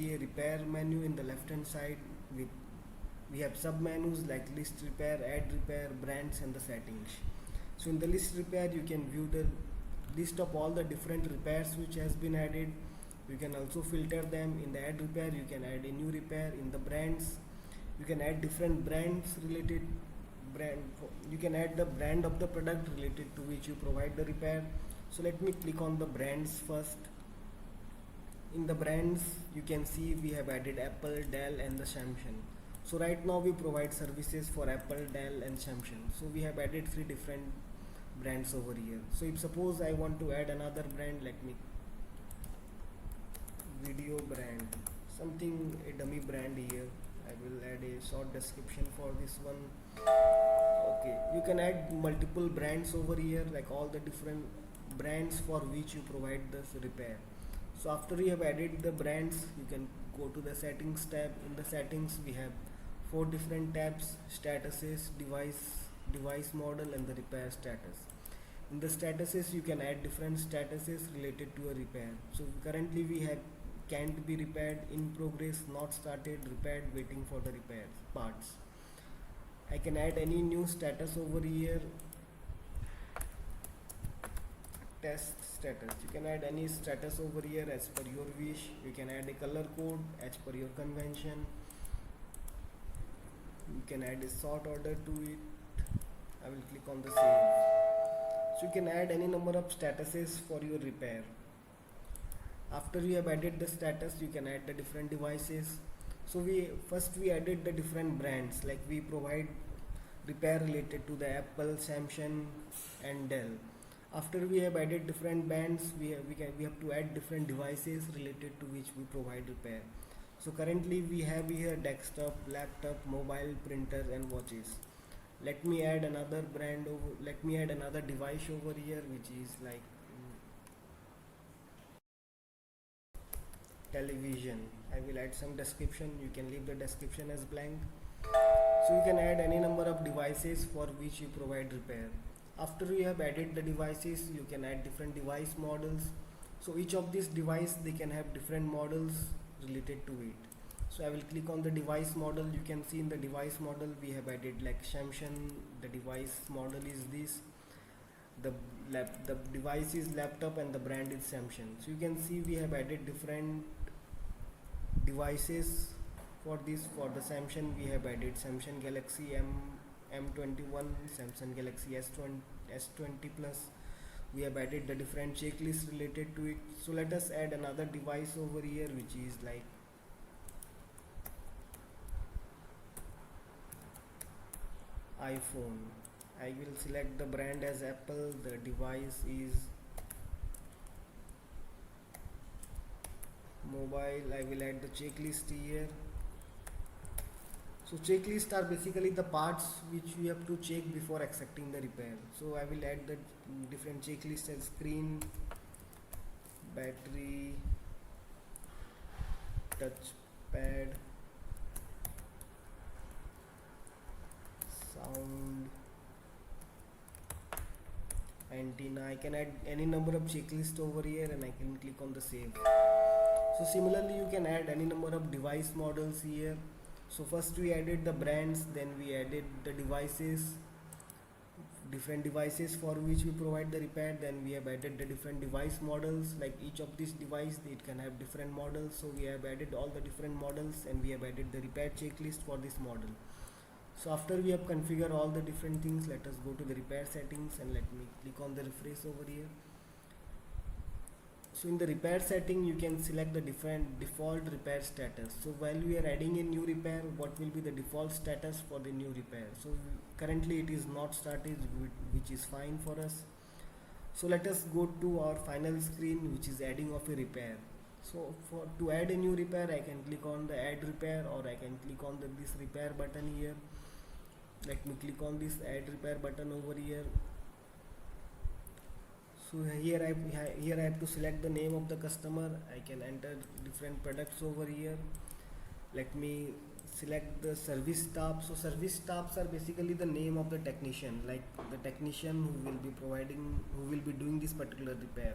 see a repair menu in the left hand side. With we have sub menus like list repair, add repair, brands, and the settings. So in the list repair you can view the list of all the different repairs which has been added. You can also filter them. In the add repair you can add a new repair. In the brands you can add different brands related brand. You can add the brand of the product related to which you provide the repair. So let me click on the brands first. In the brands you can see we have added Apple, Dell, and the Samsung. So right now we provide services for Apple, Dell, and Samsung. So we have added 3 different brands over here. So if suppose I want to add another brand, let me video brand, something a dummy brand here. I will add a short description for this one. Okay, you can add multiple brands over here, like all the different brands for which you provide this repair. So after you have added the brands, you can go to the settings tab. In the settings we have 4 different tabs: statuses, device model, and the repair status. In the statuses you can add different statuses related to a repair. So currently we have can't be repaired, in progress, not started, repaired, waiting for the repair parts. I can add any new status over here. Test status, you can add any status over here as per your wish. You can add a color code as per your convention. You can add a sort order to it. I will click on the save. So you can add any number of statuses for your repair. After you have added the status, you can add the different devices. So we added the different brands, like we provide repair related to the Apple, Samsung, and Dell. After we have added different bands, we have to add different devices related to which we provide repair. So currently we have here desktop, laptop, mobile, printer, and watches. Let me add another brand over. Let me add another device over here, which is like television. I will add some description. You can leave the description as blank. So you can add any number of devices for which you provide repair. After you have added the devices, you can add different device models. So each of these device, they can have different models related to it. So I will click on the device model. You can see in the device model we have added like Samsung. The device model is this. The device is laptop and the brand is Samsung. So you can see we have added different devices for this. For the Samsung we have added Samsung Galaxy M21, Samsung Galaxy S20 Plus. We have added the different checklists related to it. So let us add another device over here, which is like iPhone. I will select the brand as Apple. The device is mobile. I will add the checklist here. So checklists are basically the parts which we have to check before accepting the repair. So I will add the different checklists as screen, battery, touchpad, sound, antenna. I can add any number of checklists over here and I can click on the save. So similarly you can add any number of device models here. So first we added the brands, then we added the devices, different devices for which we provide the repair. Then we have added the different device models, like each of these device it can have different models. So we have added all the different models and we have added the repair checklist for this model. So after we have configured all the different things, let us go to the repair settings and let me click on the refresh over here. So in the repair setting you can select the different default repair status. So while we are adding a new repair, what will be the default status for the new repair? So currently it is not started, which is fine for us. So let us go to our final screen, which is adding of a repair. So to add a new repair, I can click on the add repair, or I can click on this repair button here. Let me click on this add repair button over here. So here I have to select the name of the customer. I can enter different products over here. Let me select the service staff. So service staffs are basically the name of the technician, like the technician who will be doing this particular repair.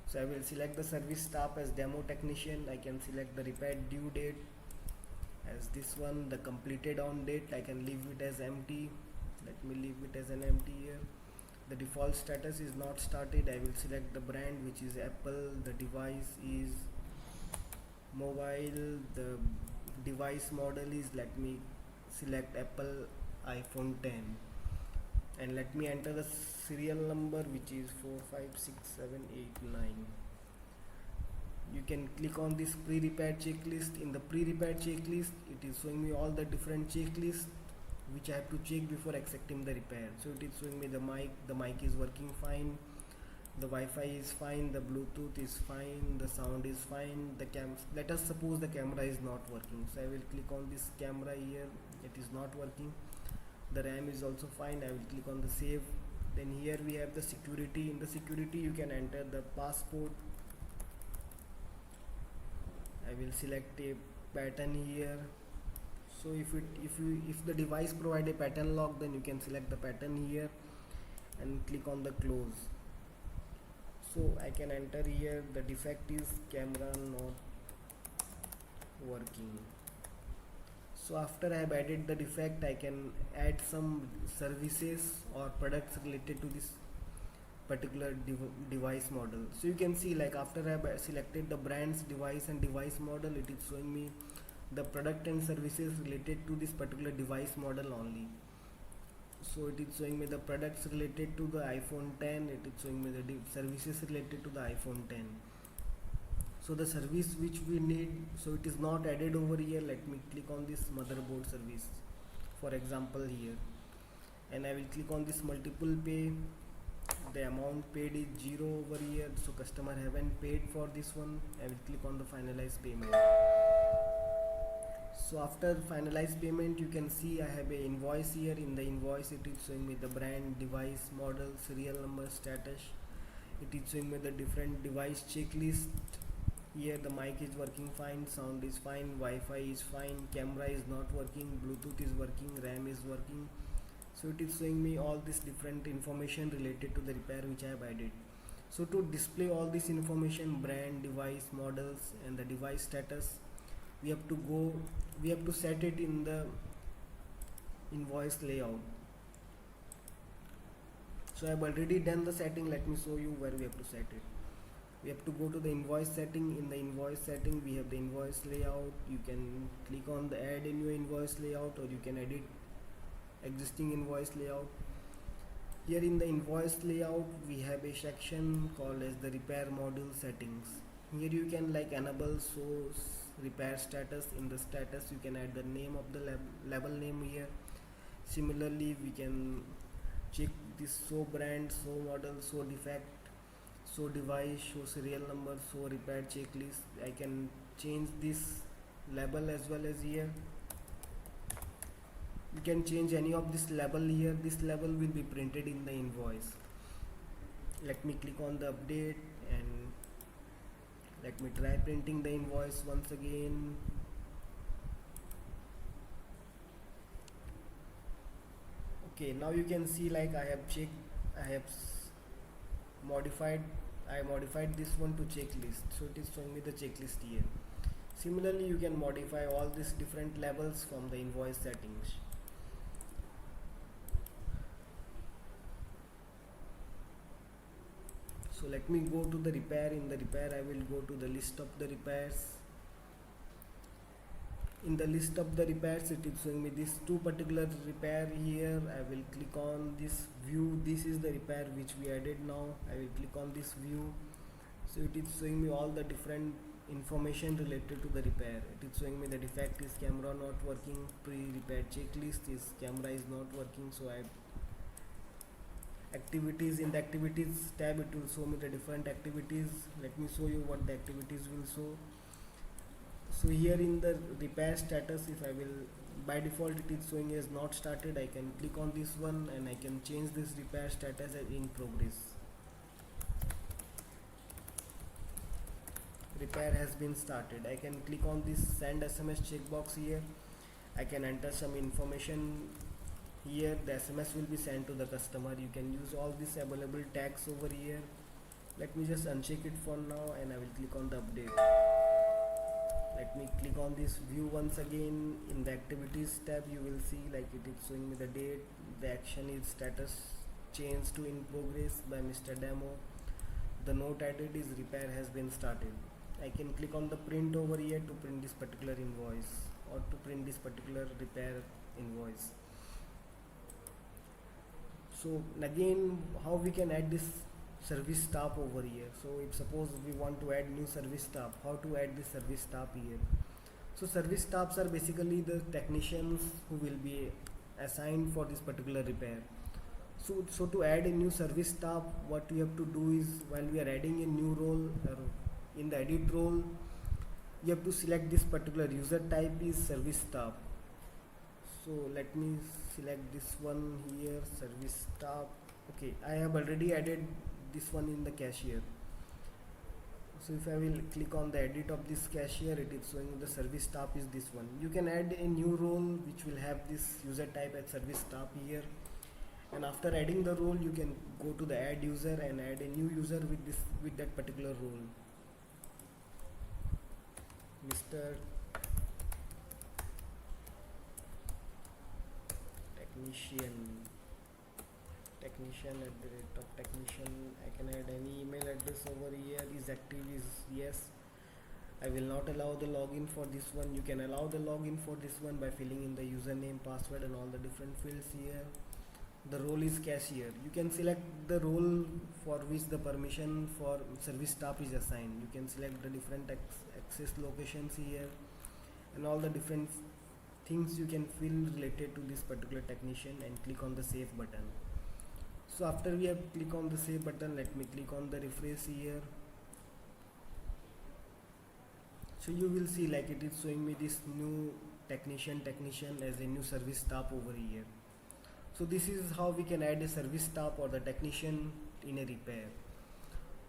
So I will select the service staff as demo technician. I can select the repair due date as this one, the completed on date I can leave it as empty. Let me leave it as an empty here. The default status is not started. I will select the brand, which is Apple. The device is mobile. The device model is, let me select Apple iPhone 10, and let me enter the serial number, which is 456789. You can click on this pre-repair checklist. In the pre-repair checklist, it is showing me all the different checklists which I have to check before accepting the repair. So it is showing me the mic is working fine, the Wi-Fi is fine, the Bluetooth is fine, the sound is fine, the let us suppose the camera is not working. So I will click on this camera here, it is not working. The RAM is also fine. I will click on the save. Then here we have the security. In the security you can enter the passport. I will select a pattern here. So if the device provide a pattern lock, then you can select the pattern here and click on the close. So I can enter here the defect is camera not working. So after I have added the defect, I can add some services or products related to this particular device model. So you can see, like, after I have selected the brands, device and device model, it is showing me the product and services related to this particular device model only. So it is showing me the products related to the iPhone 10, it is showing me the services related to the iPhone 10. So the service which we need, so it is not added over here. Let me click on this motherboard service, for example here, and I will click on this multiple pay. The amount paid is 0 over here, so customer haven't paid for this one. I will click on the finalize payment. So after finalize payment, you can see I have a invoice here. In the invoice, it is showing me the brand, device, model, serial number, status. It is showing me the different device checklist. Here the mic is working fine, sound is fine, Wi-Fi is fine, camera is not working, Bluetooth is working, RAM is working. So it is showing me all this different information related to the repair which I have added. So to display all this information, brand, device, models and the device status, we have to set it in the invoice layout. So I have already done the setting. Let me show you where we have to set it. We have to go to the invoice setting. In the invoice setting, we have the invoice layout. You can click on the add a new invoice layout, or you can edit existing invoice layout. Here in the invoice layout, we have a section called as the repair module settings. Here you can enable show repair status. In the status, you can add the name of the label name here. Similarly, we can check this show brand, show model, show defect, show device, show serial number, show repair checklist. I can change this label as well as here. You can change any of this label here. This label will be printed in the invoice. Let me click on the update and let me try printing the invoice once again. Okay, now you can see, I have checked, modified I modified this one to checklist, so it is showing me the checklist here. Similarly, you can modify all these different labels from the invoice settings. So let me go to the repair. In the repair, I will go to the list of the repairs. In the list of the repairs, it is showing me this two particular repair here. I will click on this view. This is the repair which we added now. I will click on this view. So it is showing me all the different information related to the repair. It is showing me the defect is camera not working, pre-repair checklist is camera is not working. So I activities, in the activities tab, it will show me the different activities. Let me show you what the activities will show. So here in the repair status, if I will, by default it is showing as not started. I can click on this one and I can change this repair status as in progress. Repair has been started. I can click on this send SMS checkbox here. I can enter some information here. The SMS will be sent to the customer. You can use all these available tags over here. Let me just uncheck it for now and I will click on the update. Let me click on this view once again. In the activities tab you will see like it is showing me the date. The action is status change to in progress by Mr. Demo. The note added is repair has been started. I can click on the print over here to print this particular invoice or to print this particular repair invoice. So again, how we can add this service staff over here? So if suppose we want to add new service staff, how to add this service staff here? So service staffs are basically the technicians who will be assigned for this particular repair. So to add a new service staff, what we have to do is while we are adding a new role or in the edit role, you have to select this particular user type is service staff. So let me select this one here, service staff. Okay, I have already added this one in the cashier. So if I will click on the edit of this cashier, it is showing the service staff is this one. You can add a new role which will have this user type as service staff here, and after adding the role you can go to the add user and add a new user with that particular role. Mr. Technician at the rate of technician. I can add any email address over here. Is active is yes. I will not allow the login for this one. You can allow the login for this one by filling in the username, password and all the different fields here. The role is cashier. You can select the role for which the permission for service staff is assigned. You can select the different access locations here and all the different things you can fill related to this particular technician and click on the save button. So after we have click on the save button, let me click on the refresh here. So you will see like it is showing me this new technician as a new service staff over here. So this is how we can add a service staff or the technician in a repair.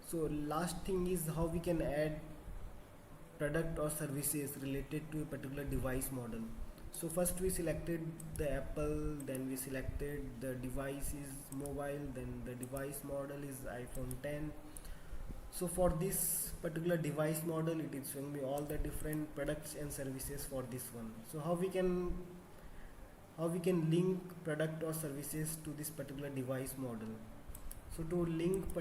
So last thing is how we can add product or services related to a particular device model. So first we selected the Apple, then we selected the device is mobile, then the device model is iPhone 10. So for this particular device model, it is showing me all the different products and services for this one. So how we can link product or services to this particular device model? So to link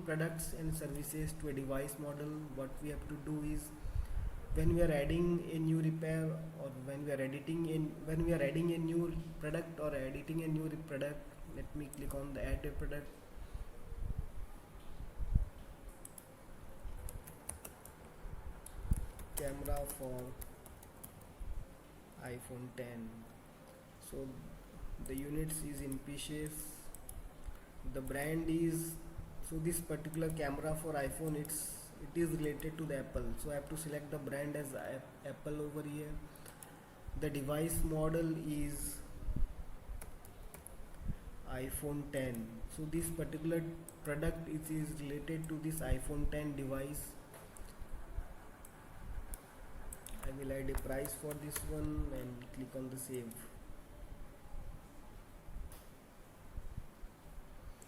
products and services to a device model, what we have to do is when we are adding a new repair or when we are adding a new product or editing a new product, let me click on the add a product. Camera for iPhone 10. So the units is in pieces. The brand is, so this particular camera for iPhone it is related to the Apple, so I have to select the brand as Apple over here. The device model is iPhone 10. So this particular product is related to this iPhone 10 device. I will add a price for this one and click on the save.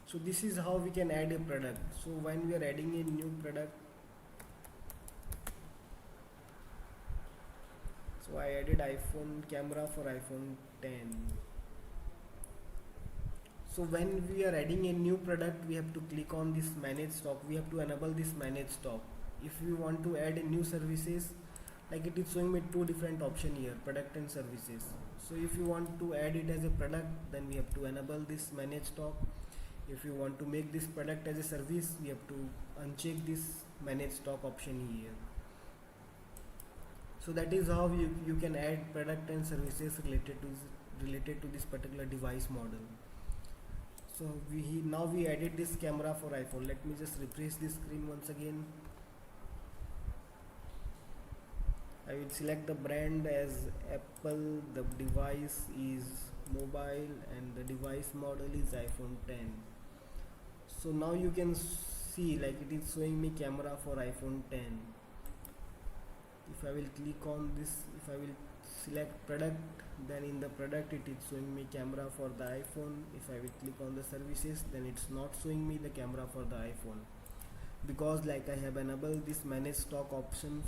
So this is how we can add a product. So when we are adding a new product, so I added iPhone camera for iPhone 10. So when we are adding a new product, we have to click on this manage stock. We have to enable this manage stock. If we want to add a new services, like it is showing me two different options here, product and services. So if you want to add it as a product, then we have to enable this manage stock. If you want to make this product as a service, we have to uncheck this manage stock option here. So that is how you can add product and services related to this particular device model. So now we added this camera for iPhone. Let me just refresh this screen once again. I will select the brand as Apple, the device is mobile and the device model is iPhone 10. So now you can see like it is showing me camera for iPhone 10. If I will click on this, if I will select product, then in the product it is showing me camera for the iPhone. If I will click on the services, then it's not showing me the camera for the iPhone, because like I have enabled this manage stock option